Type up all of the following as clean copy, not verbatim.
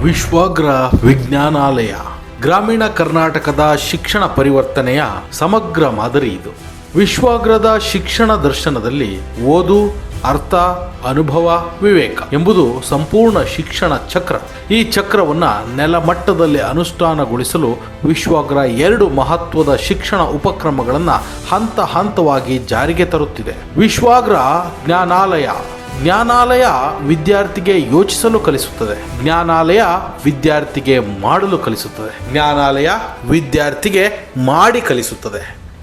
ವಿಶ್ವಾಗ್ರ ವಿಜ್ಞಾನಾಲಯ ಗ್ರಾಮೀಣ ಕರ್ನಾಟಕದ ಶಿಕ್ಷಣ ಪರಿವರ್ತನೆಯ ಸಮಗ್ರ ಮಾದರಿ ಇದು. ವಿಶ್ವಾಗ್ರದ ಶಿಕ್ಷಣ ದರ್ಶನದಲ್ಲಿ ಓದು, ಅರ್ಥ, ಅನುಭವ, ವಿವೇಕ ಎಂಬುದು ಸಂಪೂರ್ಣ ಶಿಕ್ಷಣ ಚಕ್ರ. ಈ ಚಕ್ರವನ್ನು ನೆಲಮಟ್ಟದಲ್ಲಿ ಅನುಷ್ಠಾನಗೊಳಿಸಲು ವಿಶ್ವಾಗ್ರ 2 ಮಹತ್ವದ ಶಿಕ್ಷಣ ಉಪಕ್ರಮಗಳನ್ನು ಹಂತ ಹಂತವಾಗಿ ಜಾರಿಗೆ ತರುತ್ತಿದೆ. ವಿಶ್ವಾಗ್ರ ಜ್ಞಾನಾಲಯ ವಿದ್ಯಾರ್ಥಿಗೆ ಯೋಚಿಸಲು ಕಲಿಸುತ್ತದೆ. ಜ್ಞಾನಾಲಯ ವಿದ್ಯಾರ್ಥಿಗೆ ಮಾಡಲು ಕಲಿಸುತ್ತದೆ. ಜ್ಞಾನಾಲಯ ವಿದ್ಯಾರ್ಥಿಗೆ ಮಾಡಿ ಕಲಿಸುತ್ತದೆ.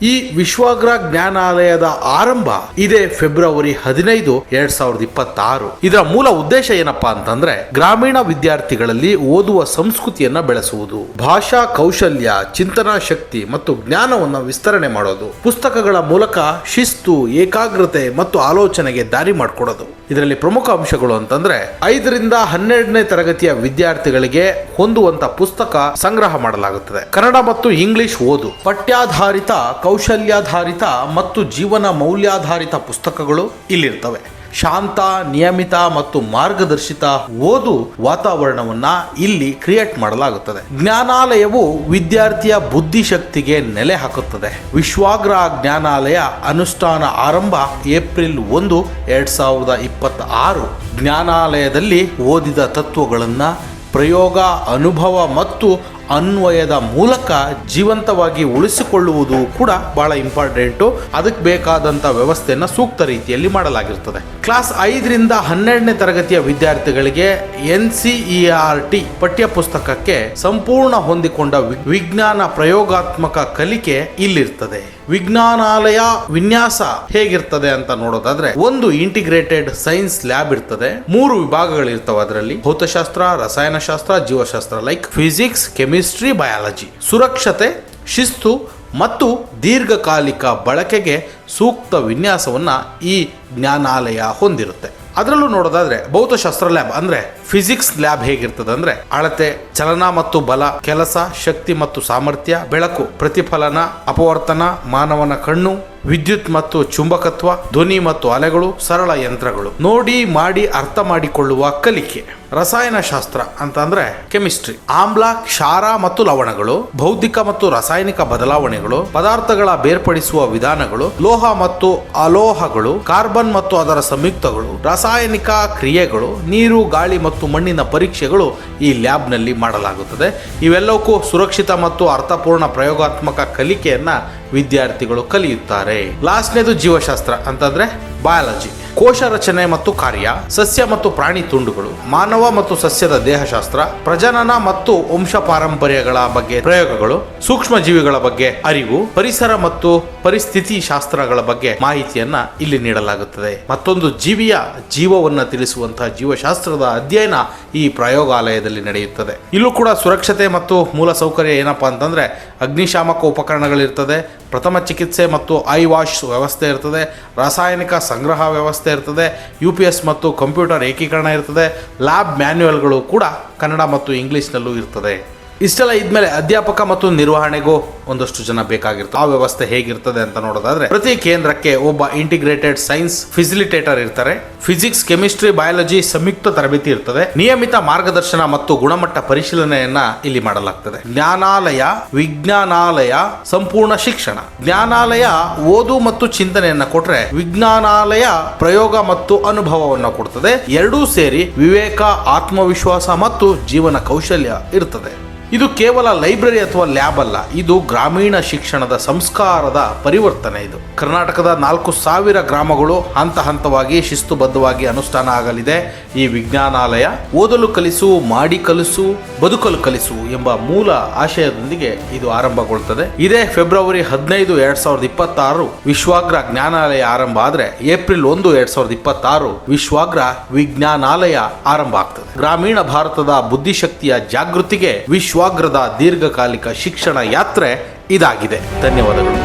ಈ ವಿಶ್ವಾಗ್ರ ಜ್ಞಾನಾಲಯದ ಆರಂಭ ಇದೇ ಫೆಬ್ರವರಿ 15, 2026. ಇದರ ಮೂಲ ಉದ್ದೇಶ ಏನಪ್ಪಾ ಅಂತಂದ್ರೆ ಗ್ರಾಮೀಣ ವಿದ್ಯಾರ್ಥಿಗಳಲ್ಲಿ ಓದುವ ಸಂಸ್ಕೃತಿಯನ್ನ ಬೆಳೆಸುವುದು, ಭಾಷಾ ಕೌಶಲ್ಯ, ಚಿಂತನಾ ಶಕ್ತಿ ಮತ್ತು ಜ್ಞಾನವನ್ನು ವಿಸ್ತರಣೆ ಮಾಡೋದು, ಪುಸ್ತಕಗಳ ಮೂಲಕ ಶಿಸ್ತು, ಏಕಾಗ್ರತೆ ಮತ್ತು ಆಲೋಚನೆಗೆ ದಾರಿ ಮಾಡಿಕೊಡೋದು. ಇದರಲ್ಲಿ ಪ್ರಮುಖ ಅಂಶಗಳು ಅಂತಂದ್ರೆ 5ರಿಂದ 12ನೇ ತರಗತಿಯ ವಿದ್ಯಾರ್ಥಿಗಳಿಗೆ ಹೊಂದುವಂತ ಪುಸ್ತಕ ಸಂಗ್ರಹ ಮಾಡಲಾಗುತ್ತದೆ. ಕನ್ನಡ ಮತ್ತು ಇಂಗ್ಲಿಷ್ ಓದು, ಪಠ್ಯಾಧಾರಿತ, ಕೌಶಲ್ಯಾಧಾರಿತ ಮತ್ತು ಜೀವನ ಮೌಲ್ಯಾಧಾರಿತ ಪುಸ್ತಕಗಳು ಇಲ್ಲಿರ್ತವೆ. ಶಾಂತ, ನಿಯಮಿತ ಮತ್ತು ಮಾರ್ಗದರ್ಶಿತ ಓದು ವಾತಾವರಣವನ್ನ ಇಲ್ಲಿ ಕ್ರಿಯೇಟ್ ಮಾಡಲಾಗುತ್ತದೆ. ಜ್ಞಾನಾಲಯವು ವಿದ್ಯಾರ್ಥಿಯ ಬುದ್ಧಿಶಕ್ತಿಗೆ ನೆಲೆ ಹಾಕುತ್ತದೆ. ವಿಶ್ವಾಗ್ರ ಜ್ಞಾನಾಲಯ ಅನುಷ್ಠಾನ ಆರಂಭ ಏಪ್ರಿಲ್ 1, 2026. ಜ್ಞಾನಾಲಯದಲ್ಲಿ ಓದಿದ ತತ್ವಗಳನ್ನು ಪ್ರಯೋಗ, ಅನುಭವ ಮತ್ತು ಅನ್ವಯದ ಮೂಲಕ ಜೀವಂತವಾಗಿ ಉಳಿಸಿಕೊಳ್ಳುವುದು ಕೂಡ ಬಹಳ ಇಂಪಾರ್ಟೆಂಟು. ಅದಕ್ಕೆ ಬೇಕಾದಂಥ ವ್ಯವಸ್ಥೆಯನ್ನು ಸೂಕ್ತ ರೀತಿಯಲ್ಲಿ ಮಾಡಲಾಗಿರ್ತದೆ. ಕ್ಲಾಸ್ 5ರಿಂದ 12ನೇ ತರಗತಿಯ ವಿದ್ಯಾರ್ಥಿಗಳಿಗೆ NCERT ಪಠ್ಯ ಪುಸ್ತಕಕ್ಕೆ ಸಂಪೂರ್ಣ ಹೊಂದಿಕೊಂಡ ವಿಜ್ಞಾನ ಪ್ರಯೋಗಾತ್ಮಕ ಕಲಿಕೆ ಇಲ್ಲಿರ್ತದೆ. ವಿಜ್ಞಾನಾಲಯ ವಿನ್ಯಾಸ ಹೇಗಿರ್ತದೆ ಅಂತ ನೋಡೋದಾದ್ರೆ, ಒಂದು ಇಂಟಿಗ್ರೇಟೆಡ್ ಸೈನ್ಸ್ ಲ್ಯಾಬ್ ಇರ್ತದೆ. 3 ವಿಭಾಗಗಳಿರ್ತವೆ. ಅದರಲ್ಲಿ ಭೌತಶಾಸ್ತ್ರ, ರಸಾಯನಶಾಸ್ತ್ರ, ಜೀವಶಾಸ್ತ್ರ, ಲೈಕ್ ಫಿಸಿಕ್ಸ್, ಕೆಮಿಸ್ಟ್ರಿ, ಬಯಾಲಜಿ. ಸುರಕ್ಷತೆ, ಶಿಸ್ತು ಮತ್ತು ದೀರ್ಘಕಾಲಿಕ ಬಳಕೆಗೆ ಸೂಕ್ತ ವಿನ್ಯಾಸವನ್ನ ಈ ಜ್ಞಾನಾಲಯ ಹೊಂದಿರುತ್ತೆ. ಅದರಲ್ಲೂ ನೋಡೋದಾದ್ರೆ ಭೌತಶಾಸ್ತ್ರ ಲ್ಯಾಬ್ ಅಂದ್ರೆ ಫಿಸಿಕ್ಸ್ ಲ್ಯಾಬ್ ಹೇಗಿರ್ತದೆ ಅಂದ್ರೆ ಅಳತೆ, ಚಲನ ಮತ್ತು ಬಲ, ಕೆಲಸ, ಶಕ್ತಿ ಮತ್ತು ಸಾಮರ್ಥ್ಯ, ಬೆಳಕು, ಪ್ರತಿಫಲನ, ಅಪವರ್ತನ, ಮಾನವನ ಕಣ್ಣು, ವಿದ್ಯುತ್ ಮತ್ತು ಚುಂಬಕತ್ವ, ಧ್ವನಿ ಮತ್ತು ಅಲೆಗಳು, ಸರಳ ಯಂತ್ರಗಳು, ನೋಡಿ ಮಾಡಿ ಅರ್ಥ ಮಾಡಿಕೊಳ್ಳುವ ಕಲಿಕೆ. ರಸಾಯನಶಾಸ್ತ್ರ ಅಂತಂದ್ರೆ ಕೆಮಿಸ್ಟ್ರಿ, ಆಮ್ಲ, ಕ್ಷಾರ ಮತ್ತು ಲವಣಗಳು, ಬೌದ್ಧಿಕ ಮತ್ತು ರಾಸಾಯನಿಕ ಬದಲಾವಣೆಗಳು, ಪದಾರ್ಥಗಳ ಬೇರ್ಪಡಿಸುವ ವಿಧಾನಗಳು, ಲೋಹ ಮತ್ತು ಅಲೋಹಗಳು, ಕಾರ್ಬನ್ ಮತ್ತು ಅದರ ಸಂಯುಕ್ತಗಳು, ರಾಸಾಯನಿಕ ಕ್ರಿಯೆಗಳು, ನೀರು, ಗಾಳಿ ಮತ್ತು ಮಣ್ಣಿನ ಪರೀಕ್ಷೆಗಳು ಈ ಲ್ಯಾಬ್ನಲ್ಲಿ ಮಾಡಲಾಗುತ್ತದೆ. ಇವೆಲ್ಲವಕ್ಕೂ ಸುರಕ್ಷಿತ ಮತ್ತು ಅರ್ಥಪೂರ್ಣ ಪ್ರಯೋಗಾತ್ಮಕ ಕಲಿಕೆಯನ್ನ ವಿದ್ಯಾರ್ಥಿಗಳು ಕಲಿಯುತ್ತಾರೆ. ಲಾಸ್ಟ್ನೇದು ಜೀವಶಾಸ್ತ್ರ ಅಂತಂದ್ರೆ ಬಯಾಲಜಿ, ಕೋಶ ರಚನೆ ಮತ್ತು ಕಾರ್ಯ, ಸಸ್ಯ ಮತ್ತು ಪ್ರಾಣಿ ತುಂಡುಗಳು, ಮಾನವ ಮತ್ತು ಸಸ್ಯದ ದೇಹಶಾಸ್ತ್ರ, ಪ್ರಜನನ ಮತ್ತು ವಂಶ ಪಾರಂಪರ್ಯಗಳ ಬಗ್ಗೆ ಪ್ರಯೋಗಗಳು, ಸೂಕ್ಷ್ಮ ಜೀವಿಗಳ ಬಗ್ಗೆ ಅರಿವು, ಪರಿಸರ ಮತ್ತು ಪರಿಸ್ಥಿತಿ ಶಾಸ್ತ್ರಗಳ ಬಗ್ಗೆ ಮಾಹಿತಿಯನ್ನ ಇಲ್ಲಿ ನೀಡಲಾಗುತ್ತದೆ. ಮತ್ತೊಂದು ಜೀವಿಯ ಜೀವವನ್ನು ತಿಳಿಸುವಂತಹ ಜೀವಶಾಸ್ತ್ರದ ಅಧ್ಯಯನ ಈ ಪ್ರಯೋಗಾಲಯದಲ್ಲಿ ನಡೆಯುತ್ತದೆ. ಇಲ್ಲೂ ಕೂಡ ಸುರಕ್ಷತೆ ಮತ್ತು ಮೂಲ ಸೌಕರ್ಯ ಏನಪ್ಪಾ ಅಂತಂದ್ರೆ ಅಗ್ನಿಶಾಮಕ ಉಪಕರಣಗಳಿರ್ತದೆ, ಪ್ರಥಮ ಚಿಕಿತ್ಸೆ ಮತ್ತು ಐ ವಾಶ್ ವ್ಯವಸ್ಥೆ ಇರ್ತದೆ, ರಾಸಾಯನಿಕ ಸಂಗ್ರಹ ವ್ಯವಸ್ಥೆ ಇರ್ತದೆ, UPS ಮತ್ತು ಕಂಪ್ಯೂಟರ್ ಏಕೀಕರಣ ಇರ್ತದೆ, ಲ್ಯಾಬ್ ಮ್ಯಾನ್ಯುಯಲ್ಗಳು ಕೂಡ ಕನ್ನಡ ಮತ್ತು ಇಂಗ್ಲಿಷ್ನಲ್ಲೂ ಇರ್ತದೆ. ಇಷ್ಟೆಲ್ಲ ಇದ್ಮೇಲೆ ಅಧ್ಯಾಪಕ ಮತ್ತು ನಿರ್ವಹಣೆಗೂ ಒಂದಷ್ಟು ಜನ ಬೇಕಾಗಿರ್ತದೆ. ಆ ವ್ಯವಸ್ಥೆ ಹೇಗಿರ್ತದೆ ಅಂತ ನೋಡೋದಾದ್ರೆ ಪ್ರತಿ ಕೇಂದ್ರಕ್ಕೆ ಒಬ್ಬ ಇಂಟಿಗ್ರೇಟೆಡ್ ಸೈನ್ಸ್ ಫೆಸಿಲಿಟೇಟರ್ ಇರ್ತಾರೆ. ಫಿಸಿಕ್ಸ್, ಕೆಮಿಸ್ಟ್ರಿ, ಬಯಾಲಜಿ ಸಂಯುಕ್ತ ತರಬೇತಿ ಇರ್ತದೆ. ನಿಯಮಿತ ಮಾರ್ಗದರ್ಶನ ಮತ್ತು ಗುಣಮಟ್ಟ ಪರಿಶೀಲನೆಯನ್ನ ಇಲ್ಲಿ ಮಾಡಲಾಗ್ತದೆ. ವಿಜ್ಞಾನಾಲಯ ಸಂಪೂರ್ಣ ಶಿಕ್ಷಣ. ಜ್ಞಾನಾಲಯ ಓದು ಮತ್ತು ಚಿಂತನೆಯನ್ನ ಕೊಟ್ರೆ, ವಿಜ್ಞಾನಾಲಯ ಪ್ರಯೋಗ ಮತ್ತು ಅನುಭವವನ್ನು ಕೊಡ್ತದೆ. ಎರಡೂ ಸೇರಿ ವಿವೇಕ, ಆತ್ಮವಿಶ್ವಾಸ ಮತ್ತು ಜೀವನ ಕೌಶಲ್ಯ ಇರ್ತದೆ. ಇದು ಕೇವಲ ಲೈಬ್ರರಿ ಅಥವಾ ಲ್ಯಾಬ್ ಅಲ್ಲ, ಇದು ಗ್ರಾಮೀಣ ಶಿಕ್ಷಣದ ಸಂಸ್ಕಾರದ ಪರಿವರ್ತನೆ. ಇದು ಕರ್ನಾಟಕದ 4,000 ಗ್ರಾಮಗಳು ಹಂತ ಹಂತವಾಗಿ ಶಿಸ್ತುಬದ್ಧವಾಗಿ ಅನುಷ್ಠಾನ ಆಗಲಿದೆ. ಈ ವಿಜ್ಞಾನಾಲಯ ಓದಲು ಕಲಿಸು, ಮಾಡಿ ಕಲಿಸು, ಬದುಕಲು ಕಲಿಸು ಎಂಬ ಮೂಲ ಆಶಯದೊಂದಿಗೆ ಇದು ಆರಂಭಗೊಳ್ಳುತ್ತದೆ. ಇದೇ ಫೆಬ್ರವರಿ 15, 2026 ವಿಶ್ವಾಗ್ರ ಜ್ಞಾನಾಲಯ ಆರಂಭ ಆದ್ರೆ ಏಪ್ರಿಲ್ 1, 2026 ವಿಶ್ವಾಗ್ರ ವಿಜ್ಞಾನಾಲಯ ಆರಂಭ ಆಗ್ತದೆ. ಗ್ರಾಮೀಣ ಭಾರತದ ಬುದ್ಧಿಶಕ್ತಿಯ ಜಾಗೃತಿಗೆ ವಿಶ್ವಾಗ್ರದ ದೀರ್ಘಕಾಲಿಕ ಶಿಕ್ಷಣ ಯಾತ್ರೆ ಇದಾಗಿದೆ. ಧನ್ಯವಾದಗಳು.